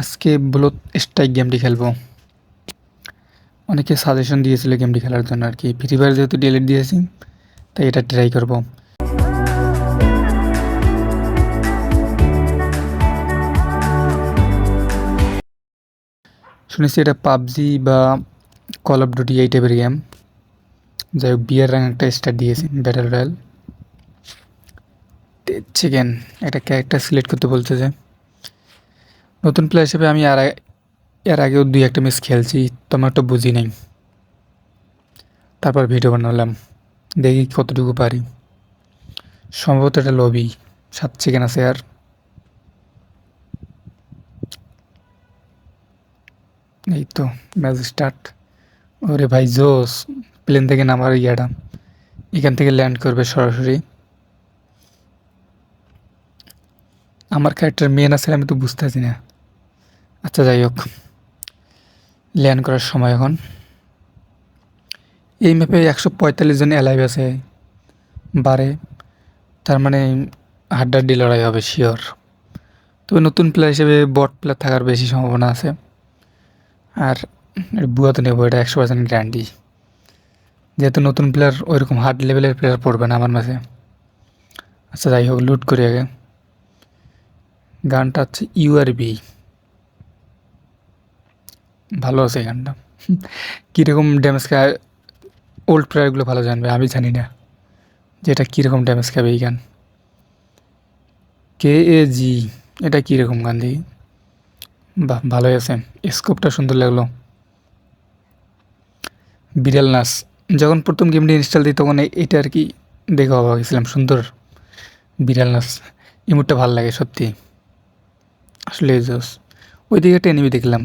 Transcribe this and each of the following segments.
আজকে ব্লুথ স্ট্রাইক গেমটি খেলবো। অনেকে সাজেশন দিয়েছিল গেমটি খেলার জন্য আর কি। ফ্রি ফায়ার যেহেতু ডিলিট দিয়েছি তাই এটা ট্রাই করব। শুনেছি এটা পাবজি বা কল অফ ডিউটি এই টাইপের গেম। যাই হোক বিয়ার র্যাঙ্ক একটা স্টার্ট দিয়েছি, ব্যাটেল রয়্যাল। চিকেন একটা ক্যারেক্টার সিলেক্ট করতে বলছে যে নতুন প্লেয়ার হিসেবে আমি এর আগেও 2-1 ম্যাচ খেলছি, তেমন একটা বুঝি নাই। তারপর ভিডিও বানালাম, দেখি কতটুকু পারি। সম্ভবত এটা লবি 7 সেকেন্ড আছে আর। এই তো ম্যাচ স্টার্ট। ওরে ভাই জোস, প্লেন থেকে নামার ইয়াটা এখান থেকে ল্যান্ড করবে সরাসরি। আমার ক্যারেক্টার মেন আছে আমি তো বুঝতেছি না। আচ্ছা যাই হোক, ল্যান্ড করার সময় এখন। এই ম্যাপে 145 জন অ্যালাইভ আছে বারে, তার মানে হাড্ডাহাড্ডি লড়াই হবে শিওর। তবে নতুন প্লেয়ার হিসেবে বট প্লেয়ার থাকার বেশি সম্ভাবনা আছে। আর বুয়া তো নেবো, এটা 100% গ্যারান্টি। যেহেতু নতুন প্লেয়ার ওইরকম হার্ড লেভেলের প্লেয়ার পড়বে না আমার মাঝে। আচ্ছা যাই হোক, লুট করি আগে। গানটা হচ্ছে ইউআরবি, ভালো আছে এই গানটা। কীরকম ড্যামেজ খায় ওল্ড প্লেয়ারগুলো ভালো জানবে, আমি জানি না যে এটা কীরকম ড্যামেজ খাবে এই গান। KAG, এটা কীরকম গান দেখি। বাহ ভালোই আছে, স্কোপটা সুন্দর লাগলো। বিড়াল নাচ, যখন প্রথম গেমটি ইনস্টল দিই তখন এটা আর কি দেখে অবাক হয়েছিলাম, সুন্দর বিড়াল নাচ। ইমোটটা ভালো লাগে সত্যি, আসলে জোস। ওই দিকে একটা এনিমি দেখলাম,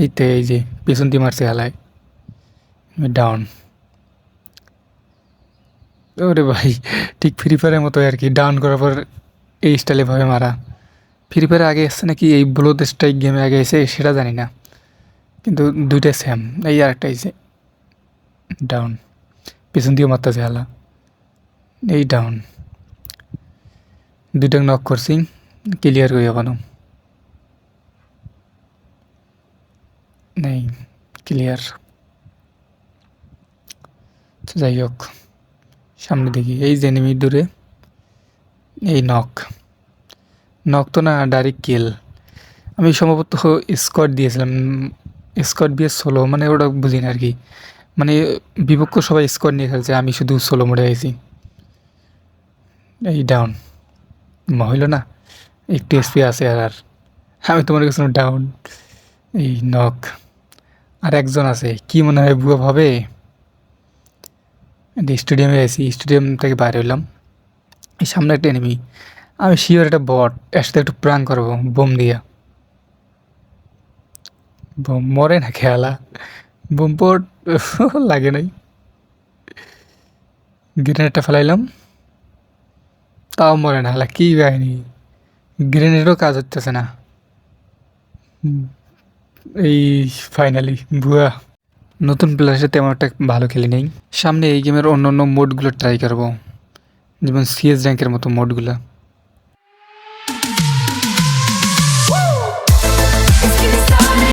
এইতে এই যে পেছন দিয়ে মারছে হালায়। ডাউন। ওরে ভাই, ঠিক ফ্রি ফায়ারের মতো আর কি, ডাউন করার পর এই স্টাইলে ভাবে মারা। ফ্রি ফায়ারে আগে এসছে নাকি এই ব্লুথ স্ট্রাইক গেমে আগে এসে সেটা জানি না, কিন্তু দুইটা সেম। এই আর একটা এসে ডাউন, পেছন দিয়েও মারতেছে হালা। এই ডাউন, দুইটা নক করছি, ক্লিয়ার করি এখনো নেই, ক্লিয়ার। যাই হোক, সামনে দেখি এই যে এনিমি দূরে, এই নক। নক তো না, ডাইরেক্ট কিল। আমি সম্ভবত স্কোয়াড দিয়েছিলাম, স্কোয়াড দিয়ে সোলো, মানে ওটা বুঝি না আর কি। মানে বিপক্ষ সবাই স্কোয়াড নিয়ে খেলছে, আমি শুধু সোলো মোড়ে আইছি। এই ডাউন, হইল না, একটু এসপি আছে আর আমি তোমার কাছে ডাউন। এই নক, আর একজন আছে কি মনে হয় বুয়া ভাবে। স্টেডিয়ামে আছি, স্টেডিয়াম থেকে বাইরে হইলাম। এই সামনে একটা এনিমি, আমি শিওর একটা বট, এর সাথে একটু প্রাং করবো বোম দিয়া। বোম মরে না খেয়ালা, বোম পট লাগে নাই। গ্রেনেডটা ফেলাইলাম, তাও মরে না হালা, কী বাহিনী। গ্রেনেডও কাজ হচ্ছে না। এই ফাইনালি ভুয়া। নতুন প্লেয়ারের সাথে তেমন একটা ভালো খেলি নেই। সামনে এই গেমের অন্য অন্য মোডগুলো ট্রাই করবো, যেমন CS র্যাঙ্কের মতো মোডগুলো।